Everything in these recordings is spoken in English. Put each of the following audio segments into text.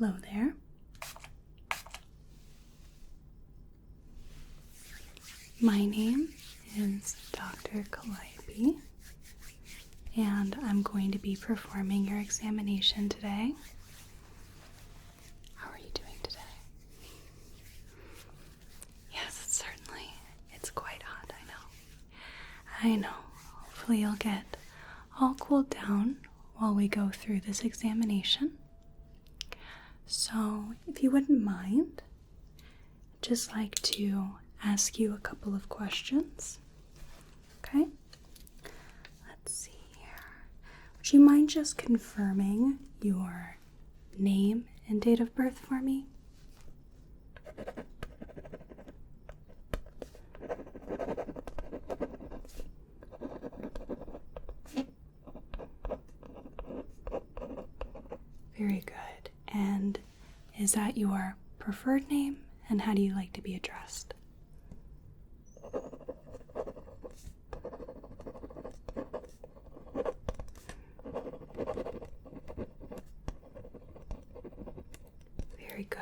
Hello there. My name is Dr. Calliope, and I'm going to be performing your examination today. How are you doing today? Yes, it's quite hot, I know. Hopefully you'll get all cooled down while we go through this examination. So, if you wouldn't mind, I'd just like to ask you a couple of questions. Okay? Let's see here. Would you mind just confirming your name and date of birth for me? Very good. And is that your preferred name? And how do you like to be addressed? Very good.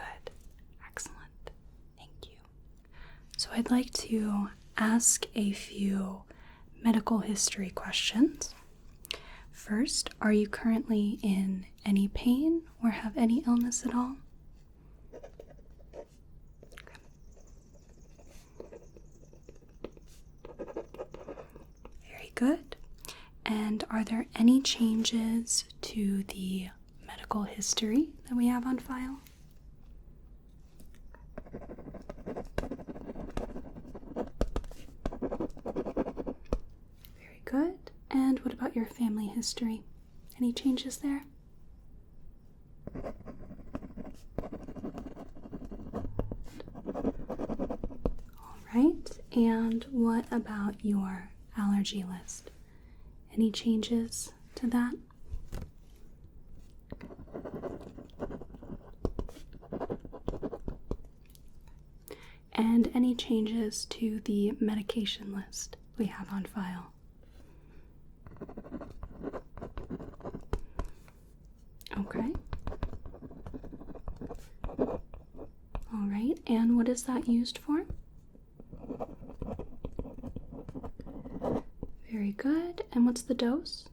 Excellent. Thank you. So I'd like to ask a few medical history questions. First, are you currently in any pain or have any illness at all? Okay. Very good. And are there any changes to the medical history that we have on file? Very good. And what about your family history? Any changes there? All right. And what about your allergy list? Any changes to that? And any changes to the medication list we have on file? Okay. All right, and what is that used for? Very good. And what's the dose?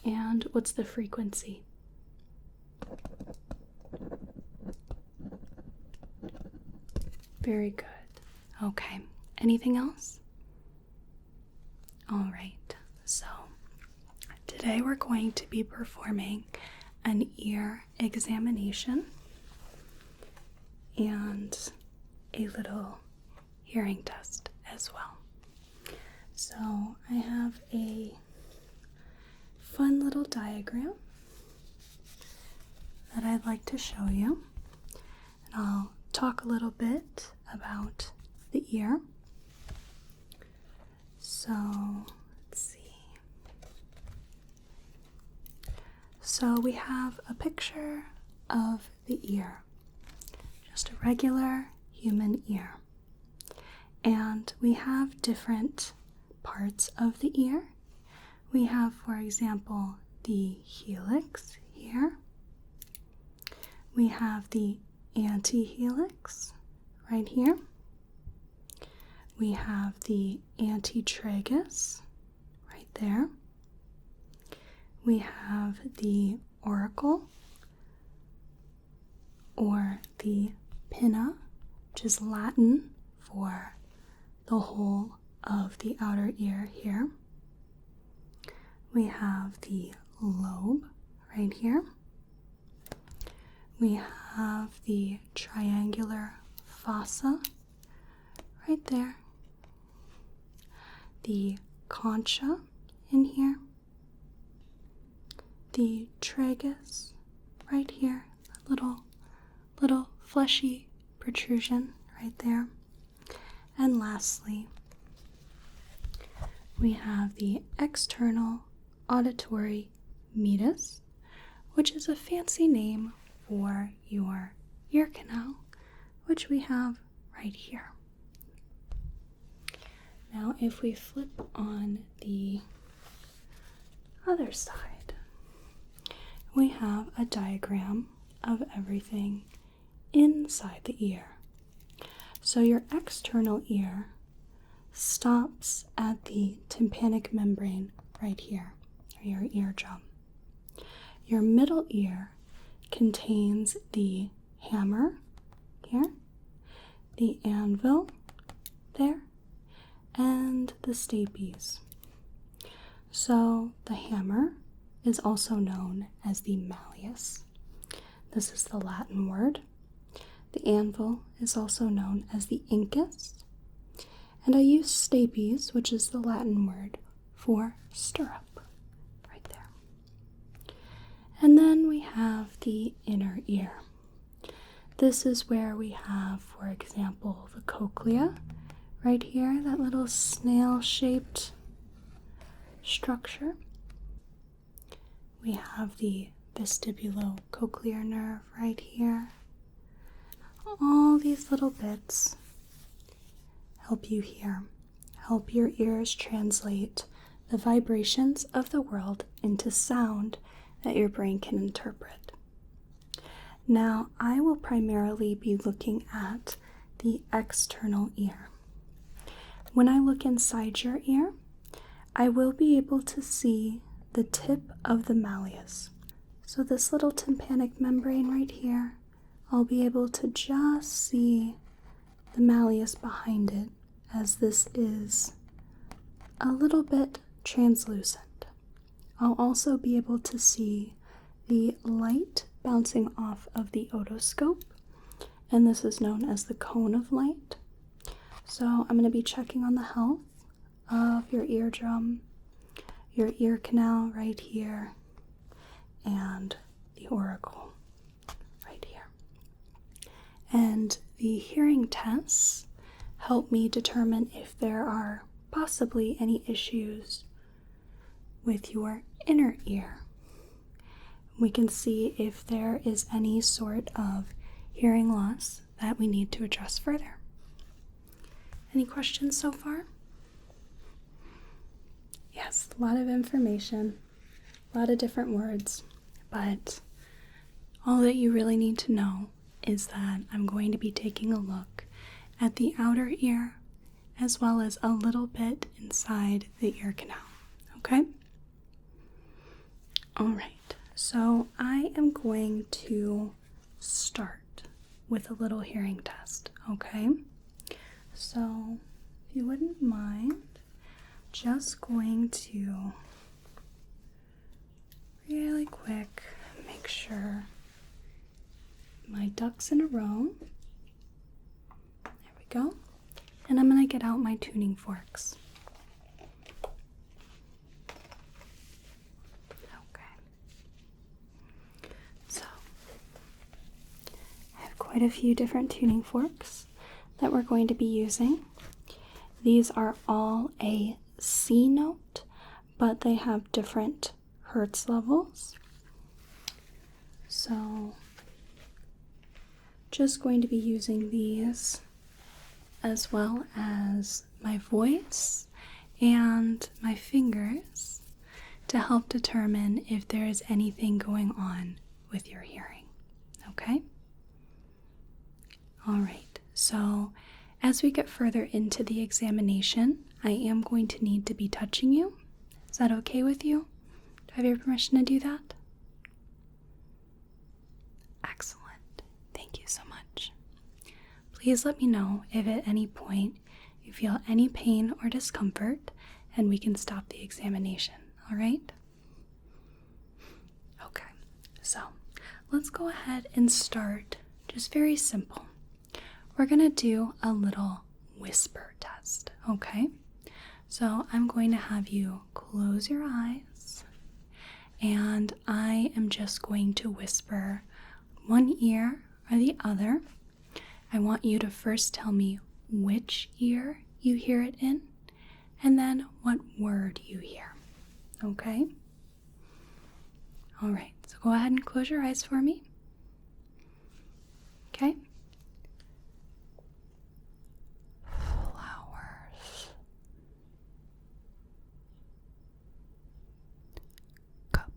And what's the frequency? Very good. Okay. Anything else? All right. So, today we're going to be performing an ear examination and a little hearing test as well. So I have a fun little diagram that I'd like to show you. And I'll talk a little bit about the ear. So, let's see. So we have a picture of the ear, just a regular human ear. And we have different parts of the ear. We have, for example, the helix here. We have the antihelix right here. We have the antitragus right there. We have the auricle, or the pinna, which is Latin for the whole of the outer ear here. We have the lobe right here. We have the triangular fossa right there. The concha in here. The tragus right here, a little fleshy protrusion right there. And lastly, we have the external auditory meatus, which is a fancy name for your ear canal, which we have right here. Now, if we flip on the other side, we have a diagram of everything inside the ear. So your external ear stops at the tympanic membrane right here, or your eardrum. Your middle ear contains the hammer here, the anvil there, and the stapes. So the hammer is also known as the malleus. This is the Latin word. The anvil is also known as the incus. And I use stapes, which is the Latin word for stirrup, right there. And then we have the inner ear. This is where we have, for example, the cochlea, right here, that little snail-shaped structure. We have the vestibulocochlear nerve right here. All these little bits help you hear, help your ears translate the vibrations of the world into sound that your brain can interpret. Now, I will primarily be looking at the external ear. When I look inside your ear, I will be able to see the tip of the malleus. So this little tympanic membrane right here, I'll be able to just see the malleus behind it, as this is a little bit translucent. I'll also be able to see the light bouncing off of the otoscope, and this is known as the cone of light. So I'm going to be checking on the health of your eardrum, your ear canal right here, and the auricle right here. And the hearing tests help me determine if there are possibly any issues with your inner ear. We can see if there is any sort of hearing loss that we need to address further. Any questions so far? Yes, a lot of information, a lot of different words, but all that you really need to know is that I'm going to be taking a look at the outer ear as well as a little bit inside the ear canal, okay? All right, so I am going to start with a little hearing test, okay? So if you wouldn't mind, just going to really quick make sure my ducks in a row. There we go. And I'm going to get out my tuning forks. Okay. So I have quite a few different tuning forks that we're going to be using. These are all a C note, but they have different hertz levels. So just going to be using these as well as my voice and my fingers to help determine if there is anything going on with your hearing. Okay? All right, so as we get further into the examination, I am going to need to be touching you. Is that okay with you? Do I have your permission to do that? Excellent. Thank you so much. Please let me know if at any point you feel any pain or discomfort, and we can stop the examination, all right? Okay, so let's go ahead and start just very simple. We're going to do a little whisper test, okay? So I'm going to have you close your eyes, and I am just going to whisper one ear or the other. I want you to first tell me which ear you hear it in, and then what word you hear, okay? All right, so go ahead and close your eyes for me. Okay? Flowers. Cup.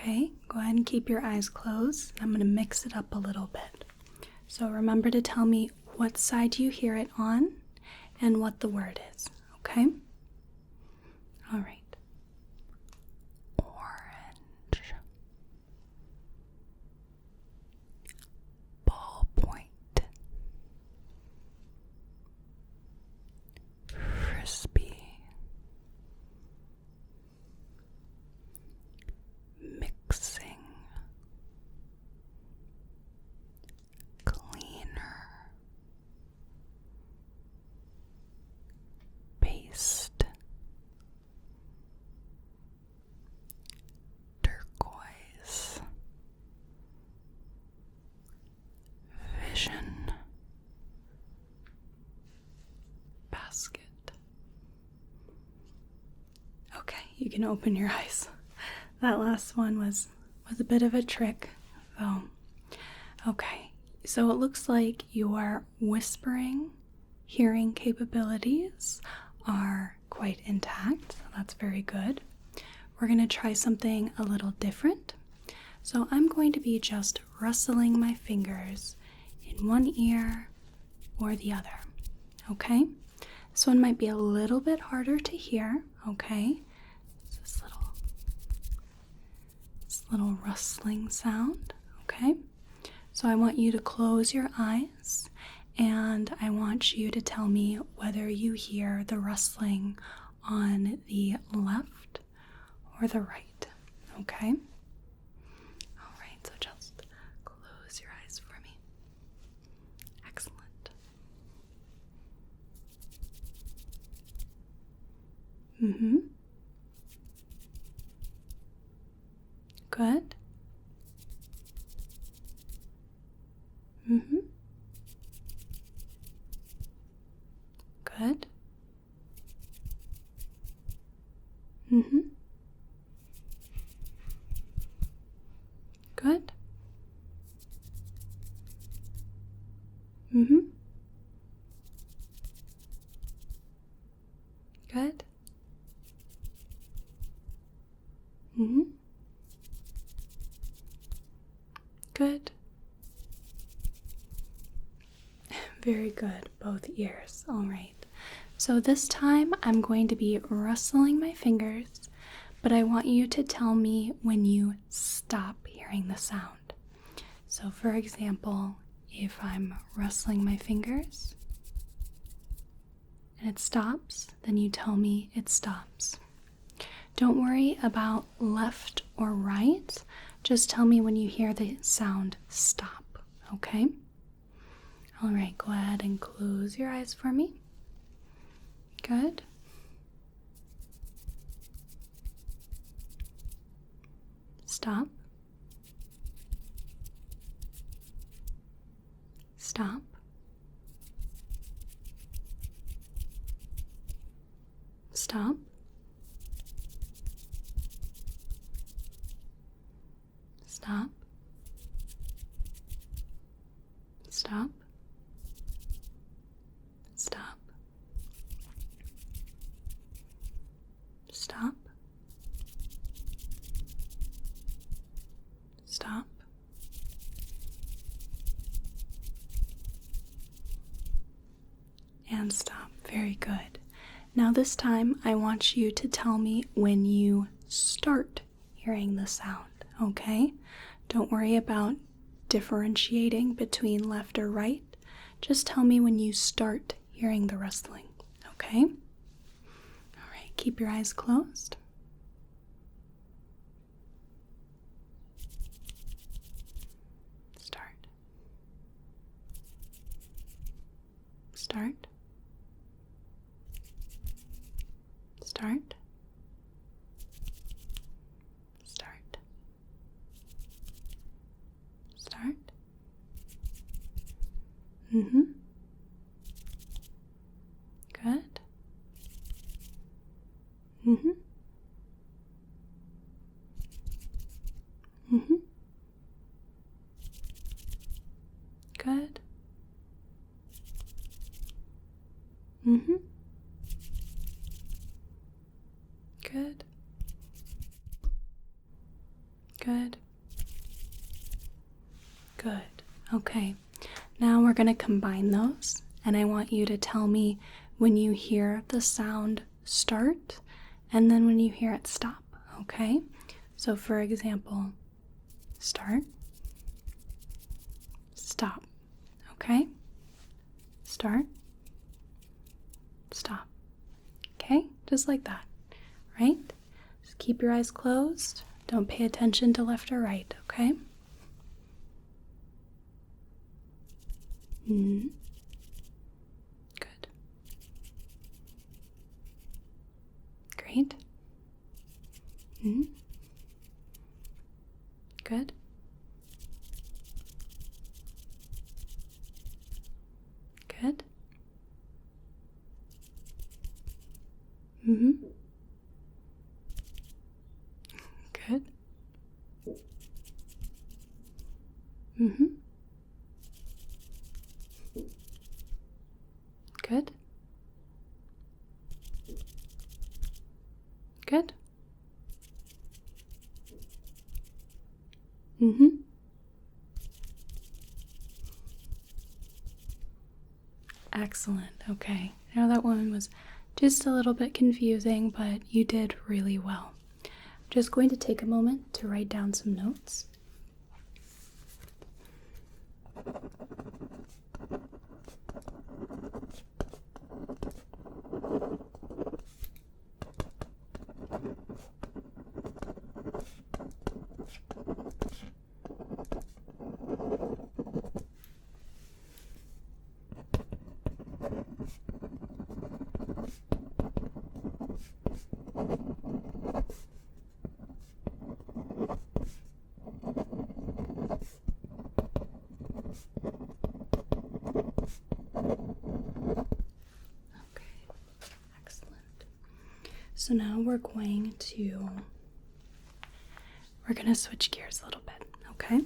Okay, go ahead and keep your eyes closed. I'm going to mix it up a little bit. So remember to tell me what side you hear it on and what the word is, okay? All right. Orange. Ballpoint. Frisbee. Mixing. Cleaner. Paste. Turquoise. Vision. Basket. Okay, you can open your eyes. That last one was a bit of a trick, though. Okay, so it looks like your whispering hearing capabilities are quite intact. So that's very good. We're going to try something a little different. So I'm going to be just rustling my fingers in one ear or the other, okay? This one might be a little bit harder to hear, okay? It's this little rustling sound, okay? So I want you to close your eyes and I want you to tell me whether you hear the rustling on the left or the right, okay? All right, so just close your eyes for me. Excellent. Good. Good. Good. Good. Good. Very good, both ears. All right. So this time I'm going to be rustling my fingers, but I want you to tell me when you stop hearing the sound. So for example, if I'm rustling my fingers and it stops, then you tell me it stops. Don't worry about left or right. Just tell me when you hear the sound stop, okay? All right, go ahead and close your eyes for me. Good. Stop. Stop. Stop. Stop. Stop. Stop. Stop. Stop. And stop. Very good. Now this time I want you to tell me when you start hearing the sound, okay? Don't worry about differentiating between left or right. Just tell me when you start hearing the rustling, okay? All right, keep your eyes closed. Start. Start. Start. Start. Start. Good. Good. Good. Good. Good. Okay. Now we're going to combine those, and I want you to tell me when you hear the sound start and then when you hear it stop, okay? So for example, start, stop, okay? Start, stop, okay? Just like that, right? Just keep your eyes closed. Don't pay attention to left or right, okay? Good. Great. Good. Good. Good. Good. Good. Excellent. Okay. I know that one was just a little bit confusing, but you did really well. I'm just going to take a moment to write down some notes. So now we're going to switch gears a little bit, okay?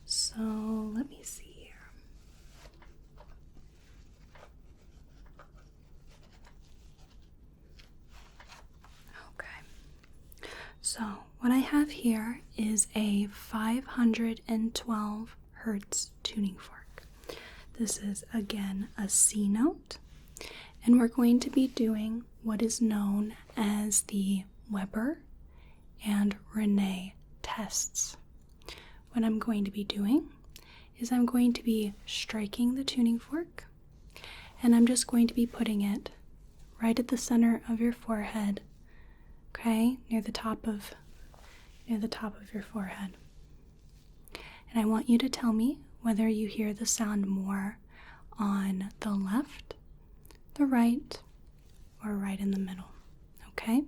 So let me see here. Okay. So what I have here is a 512 hertz tuning fork. This is again a C note. And we're going to be doing what is known as the Weber and Rinne tests. What I'm going to be doing is I'm going to be striking the tuning fork, and I'm just going to be putting it right at the center of your forehead, okay, near the top of your forehead. And I want you to tell me whether you hear the sound more on the left, the right, or right in the middle, okay?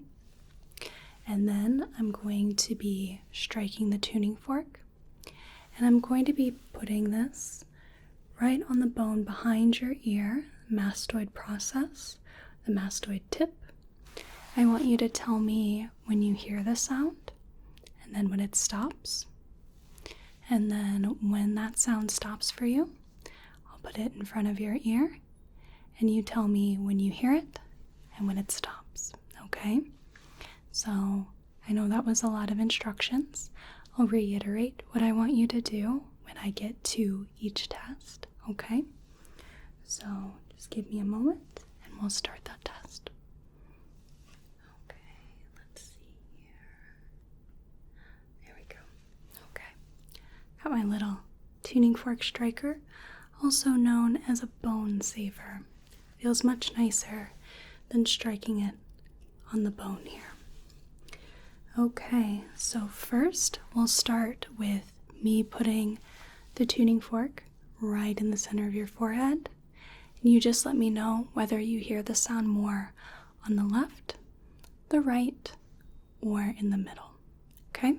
And then I'm going to be striking the tuning fork, and I'm going to be putting this right on the bone behind your ear, mastoid process, the mastoid tip. I want you to tell me when you hear the sound, and then when it stops. And then when that sound stops for you, I'll put it in front of your ear, and you tell me when you hear it and when it stops, okay? So I know that was a lot of instructions. I'll reiterate what I want you to do when I get to each test, okay? So just give me a moment and we'll start that test. Okay, let's see here. There we go. Okay, got my little tuning fork striker, also known as a bone saver. Feels much nicer than striking it on the bone here. Okay, so first we'll start with me putting the tuning fork right in the center of your forehead. And you just let me know whether you hear the sound more on the left, the right, or in the middle. Okay?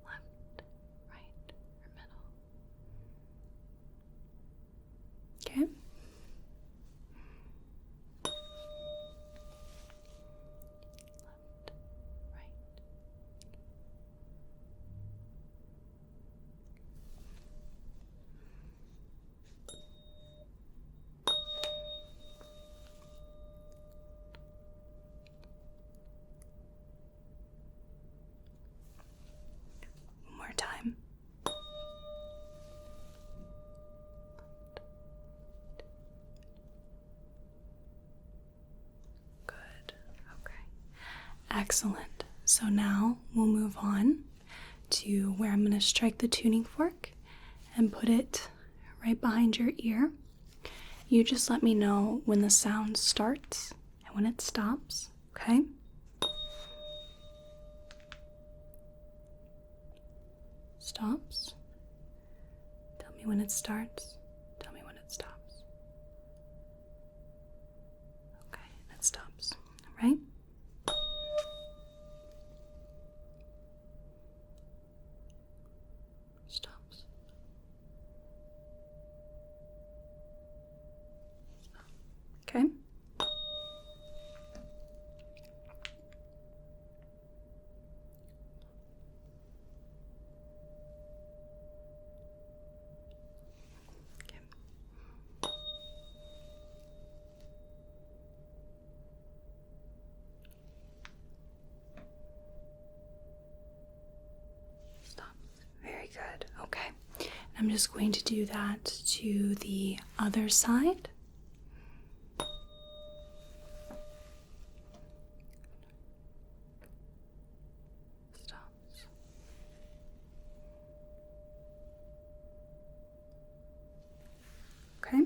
Left, right, or middle. Okay? Excellent. So now we'll move on to where I'm going to strike the tuning fork and put it right behind your ear. You just let me know when the sound starts and when it stops, okay? Stops. Tell me when it starts. Tell me when it stops. Okay, and it stops, right? Stops. Okay. Stop. Very good. Okay. I'm just going to do that to the other side. Stops. Okay.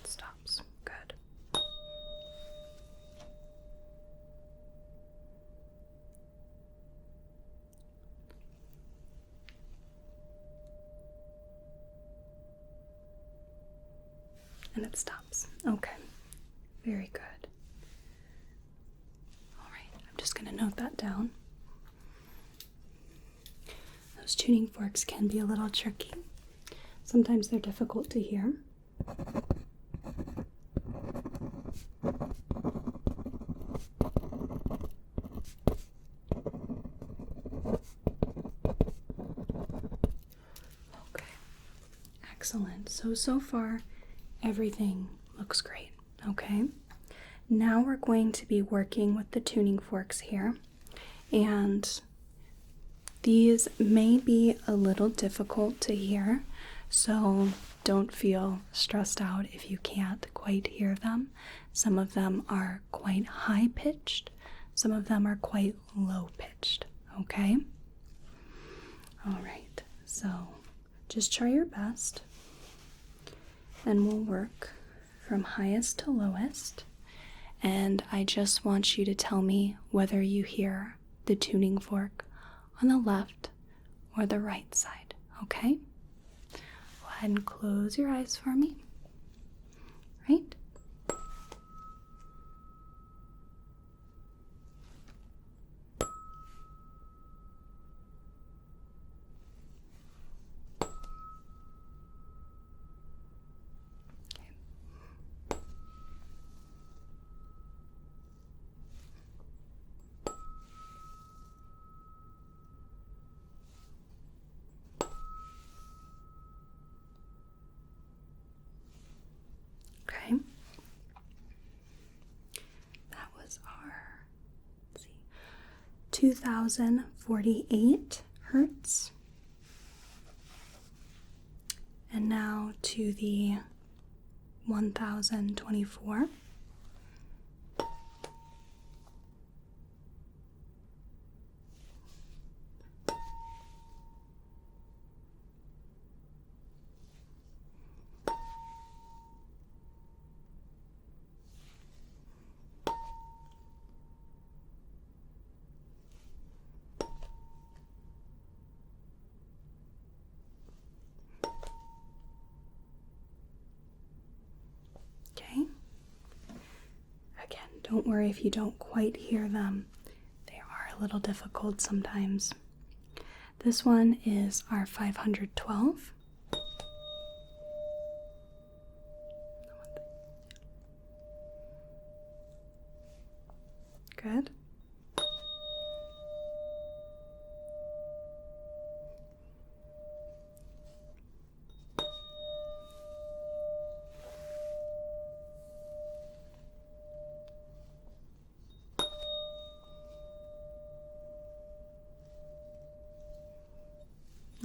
Stops. Good. And it stops. Okay. Very good. All right. I'm just going to note that down. Those tuning forks can be a little tricky. Sometimes they're difficult to hear. Okay. Excellent. So far, everything looks great. Okay. Now we're going to be working with the tuning forks here, and these may be a little difficult to hear, so don't feel stressed out if you can't quite hear them. Some of them are quite high pitched, some of them are quite low pitched. Okay? All right, so just try your best, and we'll work from highest to lowest. And I just want you to tell me whether you hear the tuning fork on the left or the right side, okay? Go ahead and close your eyes for me, right? Okay. That was our, 2048 hertz. And now to the 1024. Okay. Again, don't worry if you don't quite hear them. They are a little difficult sometimes. This one is our 512. Good.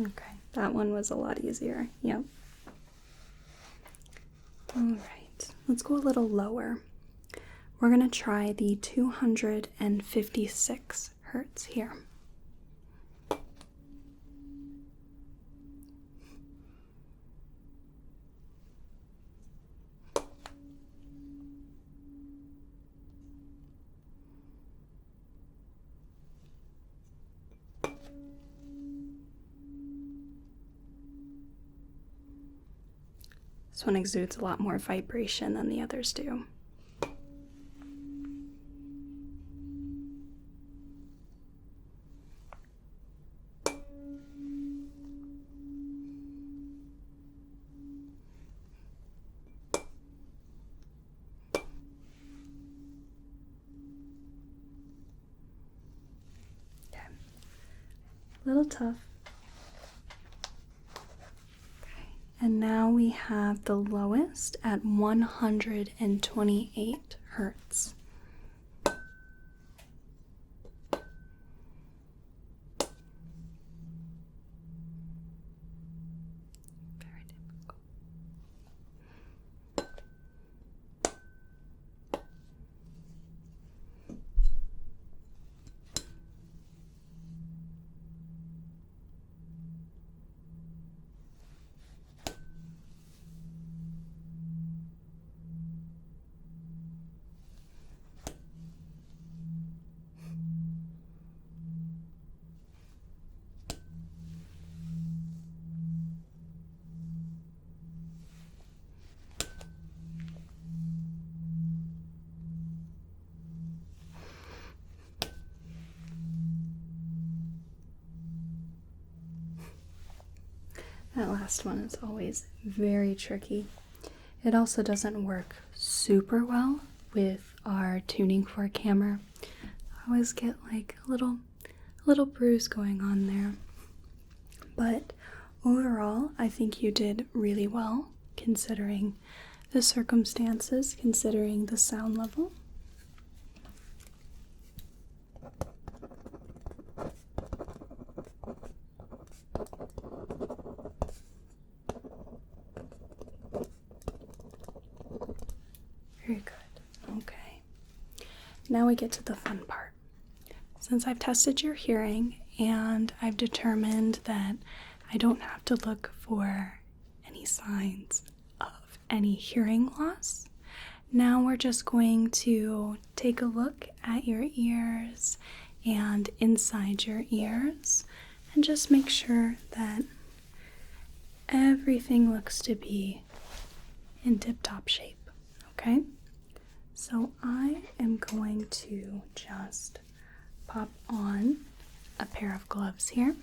Okay, that one was a lot easier. Yep. All right, let's go a little lower. We're going to try the 256 hertz here. This one exudes a lot more vibration than the others do. Okay. A little tough. And now we have the lowest at 128 hertz. Very difficult. That last one is always very tricky. It also doesn't work super well with our tuning fork hammer. I always get like a little bruise going on there. But overall, I think you did really well considering the circumstances, considering the sound level. Very good. Okay. Now we get to the fun part. Since I've tested your hearing and I've determined that I don't have to look for any signs of any hearing loss, now we're just going to take a look at your ears and inside your ears and just make sure that everything looks to be in tip-top shape, okay? So I am going to just pop on a pair of gloves here.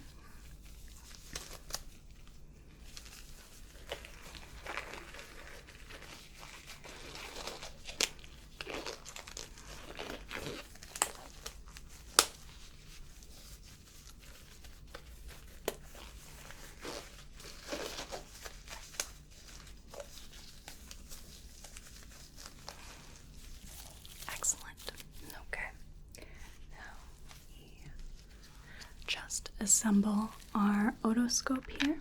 Assemble our otoscope here.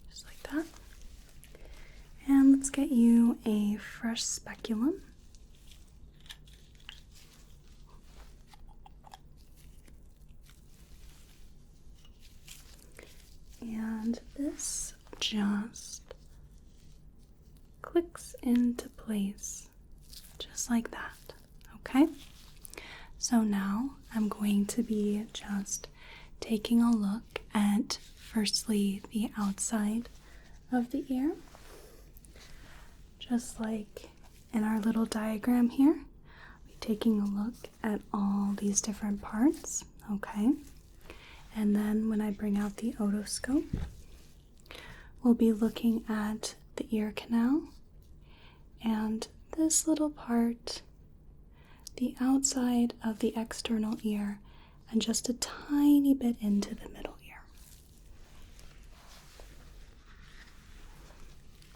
Just like that. And let's get you a fresh speculum. And this just clicks into place just like that. Okay, so now I'm going to be just taking a look at firstly the outside of the ear, just like in our little diagram here. I'll be taking a look at all these different parts. Okay, and then when I bring out the otoscope, we'll be looking at the ear canal and this little part, the outside of the external ear, and just a tiny bit into the middle ear.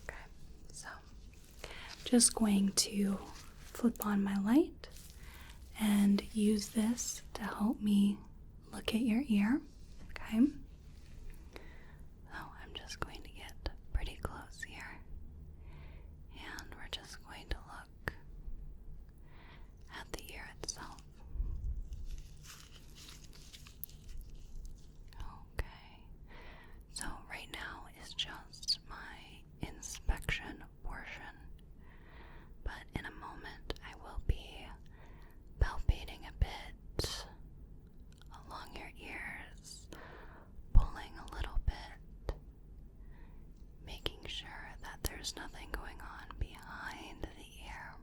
Okay, so just going to flip on my light and use this to help me look at your ear. Okay? So I'm just going to get pretty close here, and we're just going to look at the ear itself. Okay, so right now is just my inspection portion, but in a moment I will be palpating a bit along your ears, pulling a little bit, making sure that there's nothing going on behind the ear.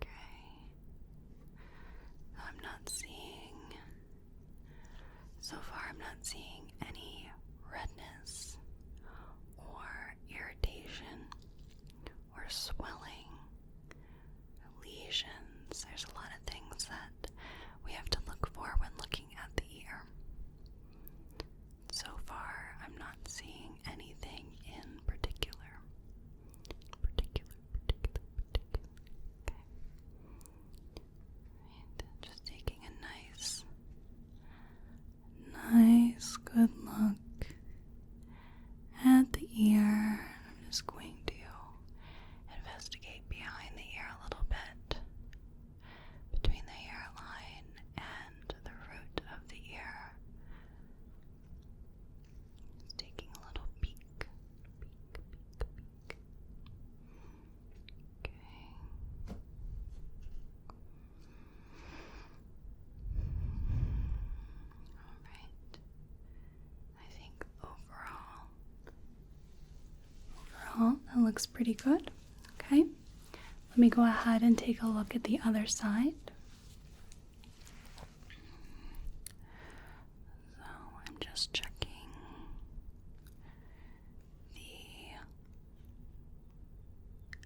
Okay. So far I'm not seeing any redness or irritation or swelling or lesions. There's a lot of things that we have to look for when looking at the ear. So far I'm not seeing anything in particular. Okay. Right. Just taking a nice good look at the ear. I'm just going to investigate behind the ear a little bit, between the hairline and the root of the ear. Just taking a little peek. Okay. Alright. I think overall that looks pretty good. Okay. Let me go ahead and take a look at the other side. So I'm just checking the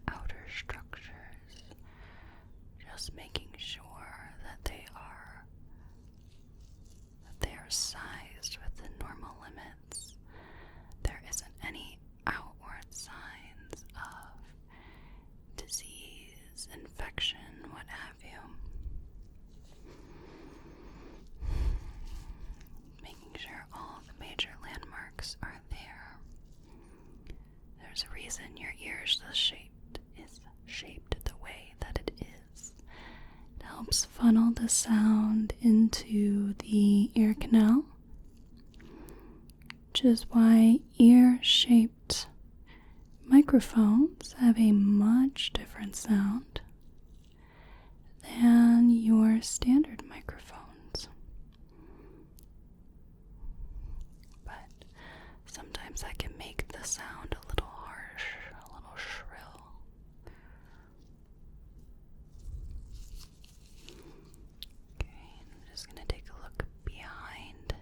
outer structures, just making sure that they are sized within normal limits. There isn't any outward signs of disease, infection, what have you. Making sure all the major landmarks are there. There's a reason your ear is shaped the way that it is. It helps funnel the sound into the ear canal, which is why ear-shaped microphones have a much different sound than your standard microphones. But sometimes I can make the sound a little harsh, a little shrill. Okay, I'm just going to take a look behind,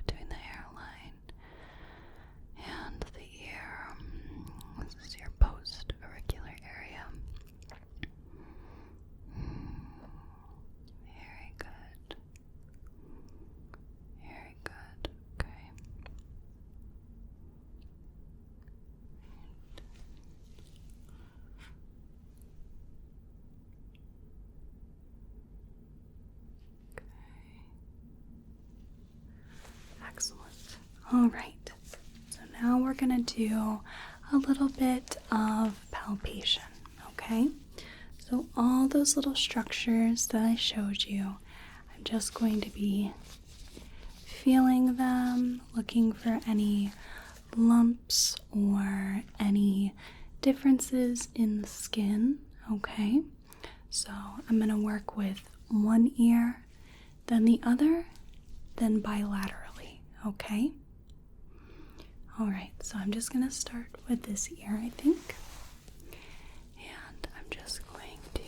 between the hairline and the ear. This is your post-auricular area. Very good. Very good. Okay. Excellent. All right. So now we're going to do a little bit of palpation, okay? So all those little structures that I showed you, I'm just going to be feeling them, looking for any lumps or any differences in the skin, okay? So I'm going to work with one ear, then the other, then bilaterally, okay? Alright, so I'm just going to start with this ear, I think. And I'm just going to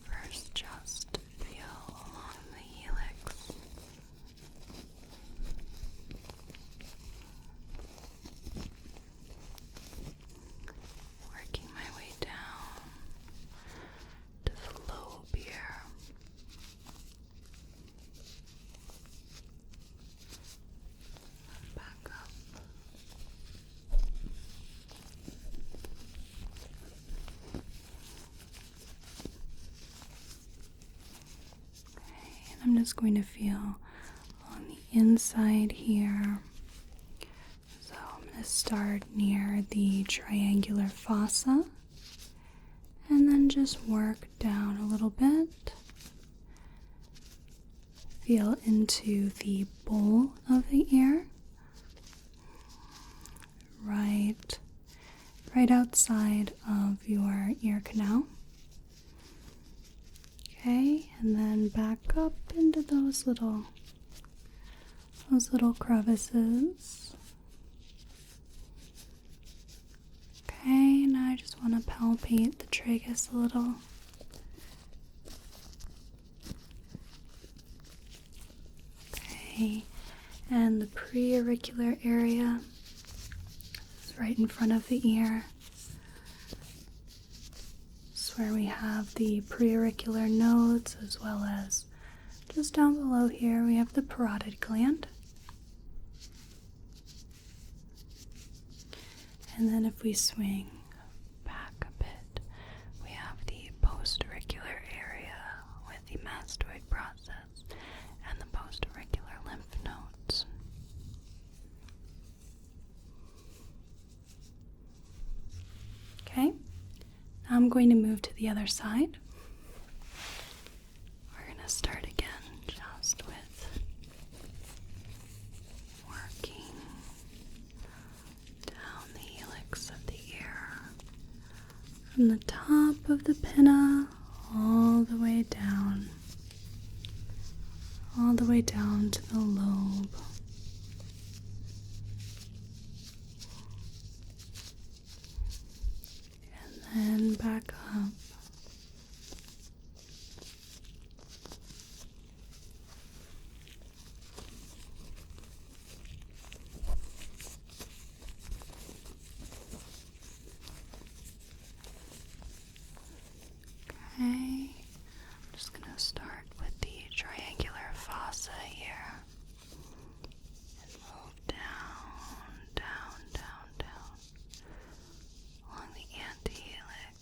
first just feel along the helix. Working my way down to the lobe here. just going to feel on the inside here. So I'm going to start near the triangular fossa and then just work down a little bit. Feel into the bowl of the ear, right outside of your ear canal. Okay, and then back up into those little crevices. Okay, now I just want to palpate the tragus a little. Okay, and the preauricular area is right in front of the ear. This is where we have the preauricular nodes, as well as just down below here we have the parotid gland. And then if we swing back a bit, we have the postauricular area with the mastoid process and the postauricular lymph nodes. Okay, now I'm going to move to the other side. We're going to start again just with working down the helix of the ear, from the top of the pinna all the way down to the lobe. And then back up. Okay, I'm just going to start with the triangular fossa here and move down along the antihelix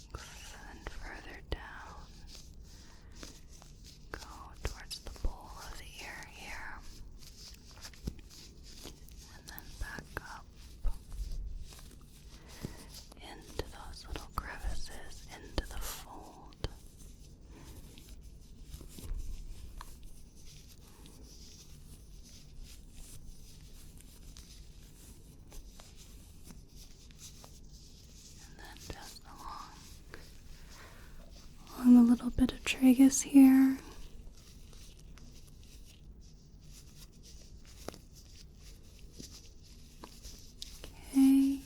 and further down. Go towards the bowl of the ear here and then back up into those little crevices, into the fold. And then just along a little bit of tragus here. Okay,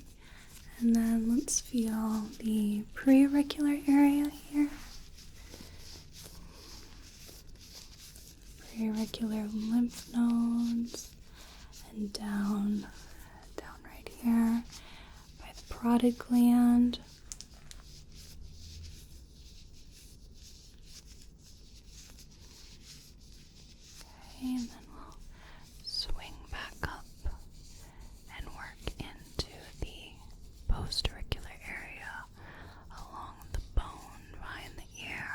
and then let's feel the preauricular area here. Preauricular lymph nodes and down right here by the parotid gland. Okay, and then we'll swing back up and work into the postauricular area along the bone behind the ear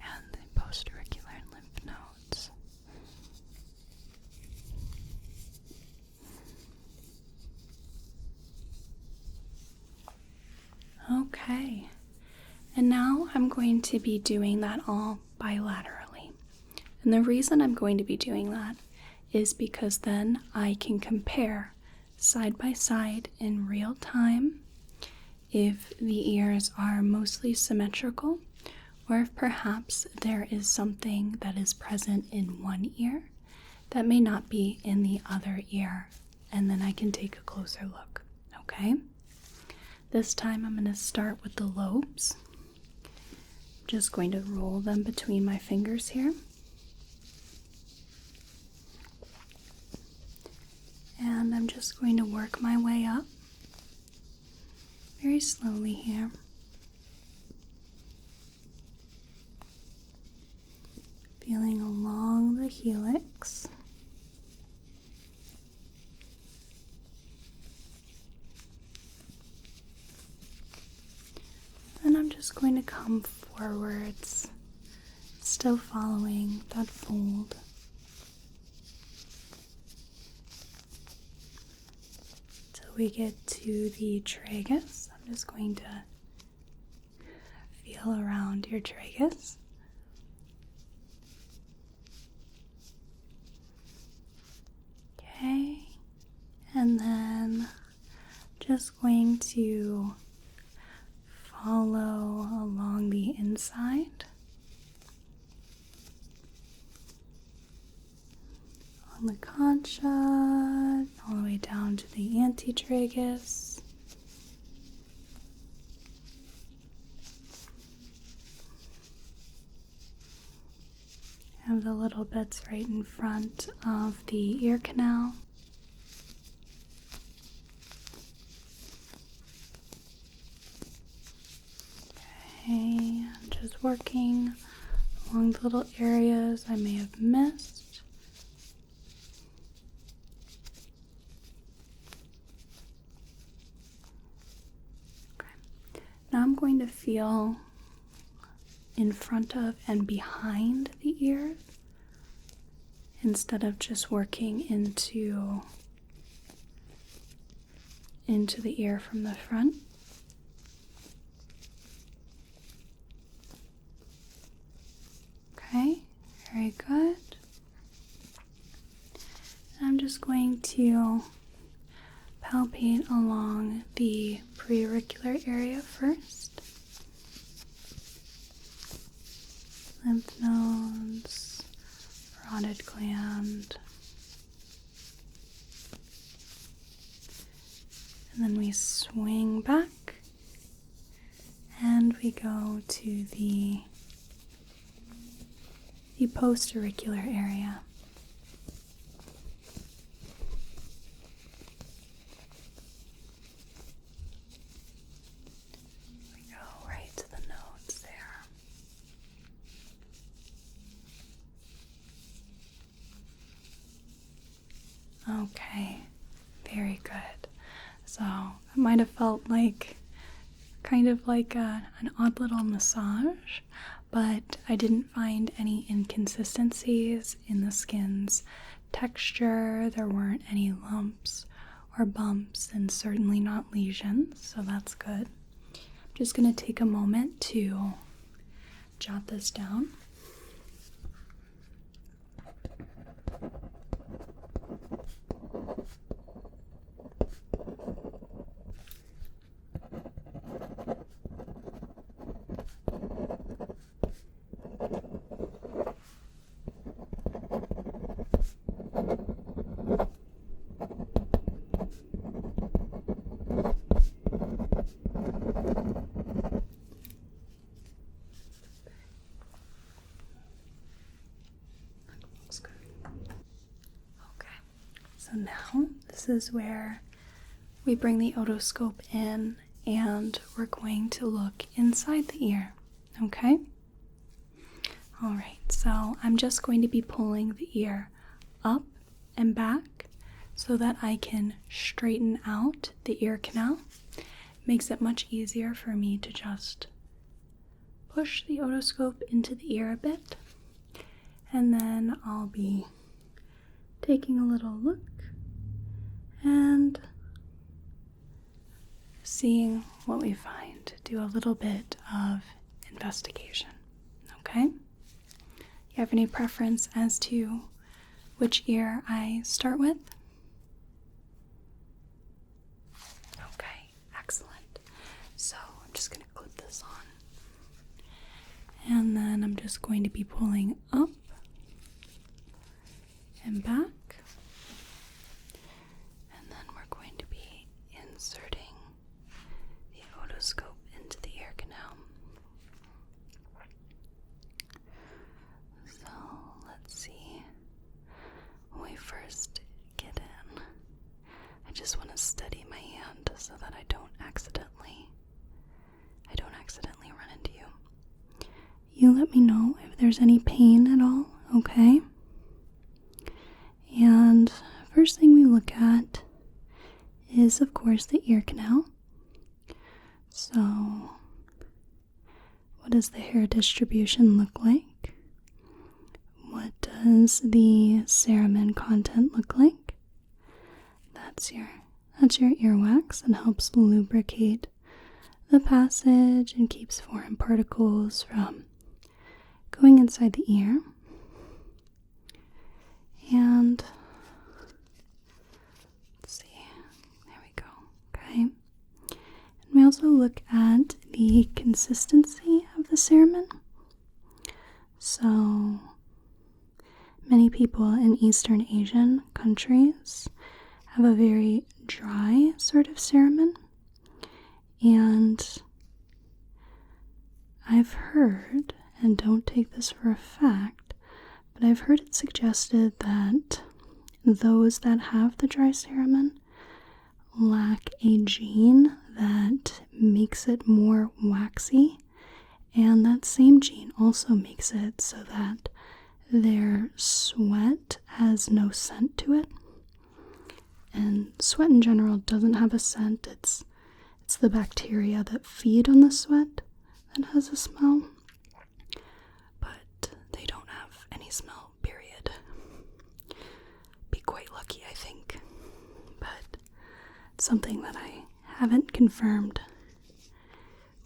and the postauricular lymph nodes. Okay, and now I'm going to be doing that all bilaterally. And the reason I'm going to be doing that is because then I can compare side by side in real time if the ears are mostly symmetrical, or if perhaps there is something that is present in one ear that may not be in the other ear, and then I can take a closer look, okay? This time I'm going to start with the lobes. I'm just going to roll them between my fingers here. And I'm just going to work my way up very slowly here. Feeling along the helix. Then I'm just going to come forwards still following that fold. Till we get to the tragus. I'm just going to feel around your tragus. Okay, and then just going to follow along the inside. On the concha, all the way down to the antitragus. Have the little bits right in front of the ear canal. Okay, I'm just working along the little areas I may have missed. Okay, now I'm going to feel in front of and behind the ears instead of just working into the ear from the front. Okay, very good. I'm just going to palpate along the preauricular area first. Lymph nodes, parotid gland, and then we swing back and we go to the postauricular area. We go right to the nodes there. Okay, very good. So it might have felt like kind of like an odd little massage, but I didn't find any inconsistencies in the skin's texture. There weren't any lumps or bumps, and certainly not lesions, so that's good. I'm just going to take a moment to jot this down. So now this is where we bring the otoscope in and we're going to look inside the ear, okay? Alright, so I'm just going to be pulling the ear up and back so that I can straighten out the ear canal. Makes it much easier for me to just push the otoscope into the ear a bit, and then I'll be taking a little look and seeing what we find. Do a little bit of investigation, okay? You have any preference as to which ear I start with? Okay, excellent. So I'm just going to clip this on. And then I'm just going to be pulling up and back. And then we're going to be inserting the otoscope into the ear canal. So let's see. When we first get in, I just want to steady my hand so that I don't accidentally run into you. You let me know if there's any pain at all, okay? And first thing we look at is, of course, the ear canal. So, what does the hair distribution look like? does the cerumen content look like? That's your earwax and helps lubricate the passage and keeps foreign particles from going inside the ear. And let's see, there we go. Okay. And we also look at the consistency of the cerumen. So many people in Eastern Asian countries have a very dry sort of cerumen, and I've heard, and don't take this for a fact, but I've heard it suggested that those that have the dry cerumen lack a gene that makes it more waxy, and that same gene also makes it so that their sweat has no scent to it. And sweat in general doesn't have a scent. It's the bacteria that feed on the sweat that has a smell. But they don't have any smell, period. Be quite lucky, I think. But it's something that I haven't confirmed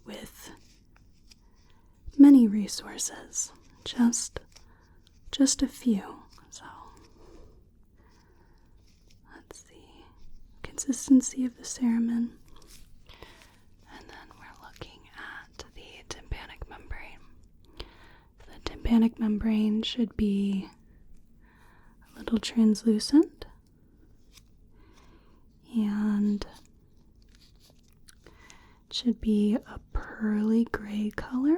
with many resources. Just a few. So let's see. Consistency of the cerumen. And then we're looking at the tympanic membrane. The tympanic membrane should be a little translucent and it should be a pearly gray color.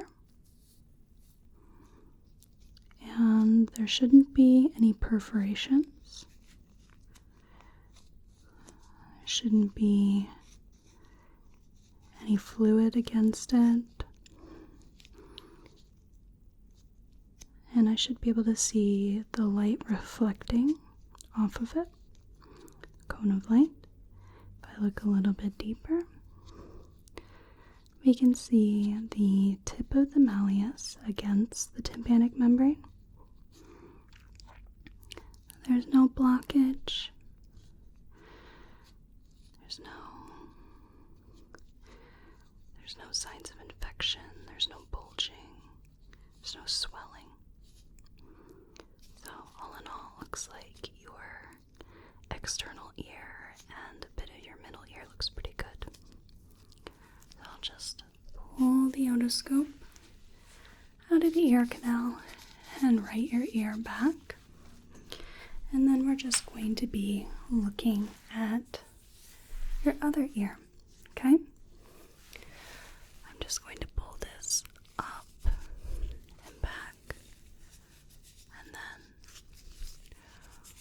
And there shouldn't be any perforations. There shouldn't be any fluid against it. And I should be able to see the light reflecting off of it, cone of light. If I look a little bit deeper, we can see the tip of the malleus against the tympanic membrane. There's no blockage. There's no signs of infection. There's no bulging. There's no swelling. So all in all, looks like your external ear and a bit of your middle ear looks pretty good. So I'll just pull the otoscope out of the ear canal and right your ear back. And then we're just going to be looking at your other ear, okay? I'm just going to pull this up and back, and then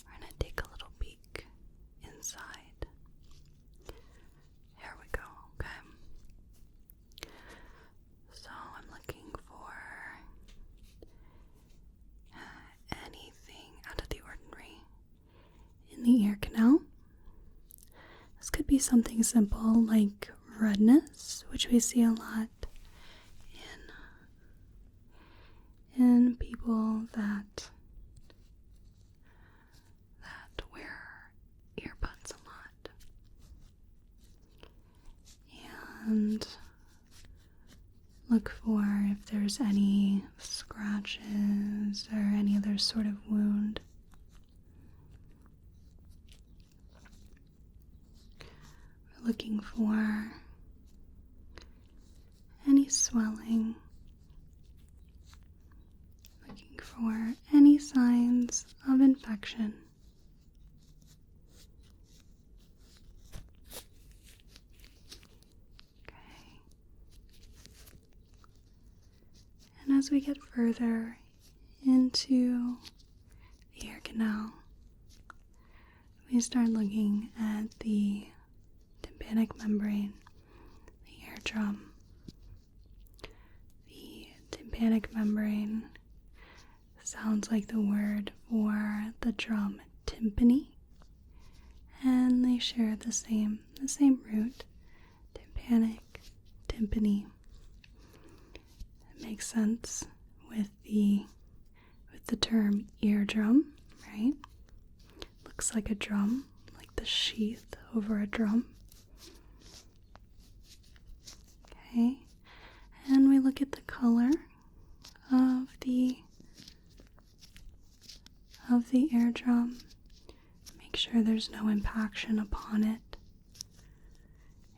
we're going to take a little peek inside. Here we go, okay? So I'm looking for anything out of the ordinary in the ear canal. This could be something simple like redness, which we see a lot in people that wear earbuds a lot. And look for if there's any scratches or any other sort of wound. We're looking for any swelling. Looking for any signs of infection. And as we get further into the ear canal, we start looking at the tympanic membrane, the eardrum. The tympanic membrane sounds like the word for the drum timpani, and they share the same root, tympanic, timpani. It makes sense with the the term eardrum, right? Looks like a drum, like the sheath over a drum. Okay, and we look at the color of the eardrum. Make sure there's no impaction upon it.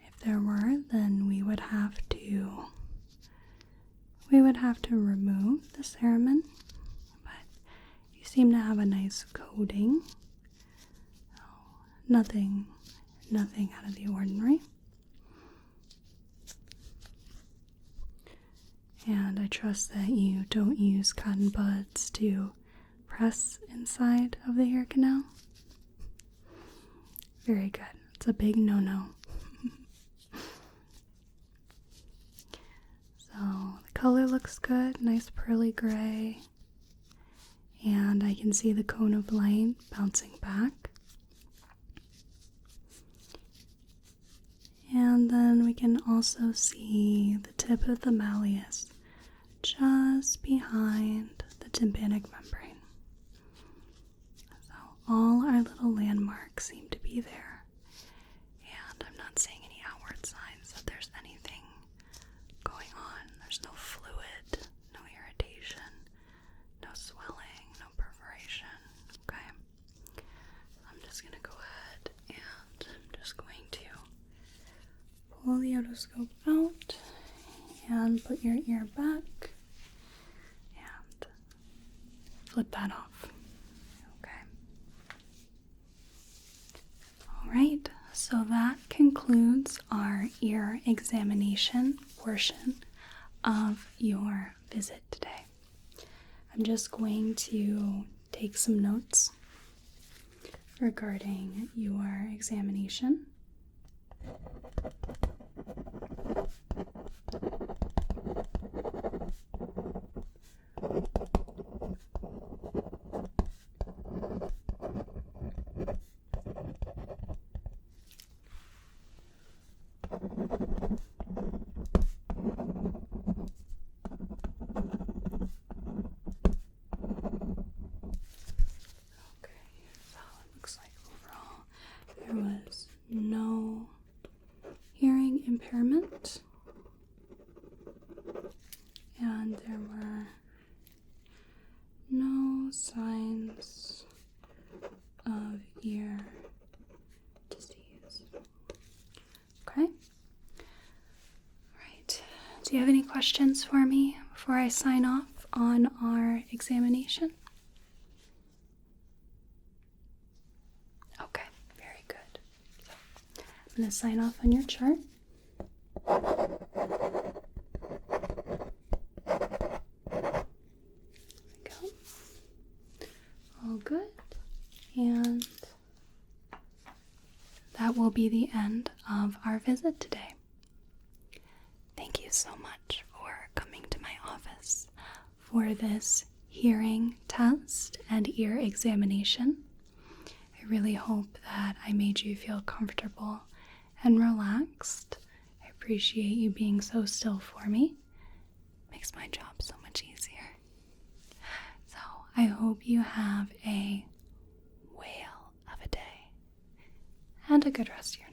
If there were, then we would have to remove the cerumen, but you seem to have a nice coating. So nothing out of the ordinary. And I trust that you don't use cotton buds to press inside of the ear canal. Very good. It's a big no-no. So the color looks good, nice pearly gray. And I can see the cone of light bouncing back. And then we can also see the tip of the malleus just behind the tympanic membrane. So all our little landmarks seem to be there. And I'm not seeing any outward signs that there's anything going on. There's no fluid, no irritation, no swelling, no perforation. Okay. I'm just going to go ahead and I'm just going to pull the otoscope out and put your ear back and flip that off. Okay. Alright, so that concludes our ear examination portion of your visit today. I'm just going to take some notes regarding your examination. There was no hearing impairment, and there were no signs of ear disease. Okay? Alright. Do you have any questions for me before I sign off on our examination? Okay, very good. So, I'm going to sign off on your chart. There we go. All good. And that will be the end of our visit today. Thank you so much for coming to my office for this hearing test and ear examination. I really hope that I made you feel comfortable and relaxed. I appreciate you being so still for me. It makes my job so much easier. So I hope you have a whale of a day and a good rest of your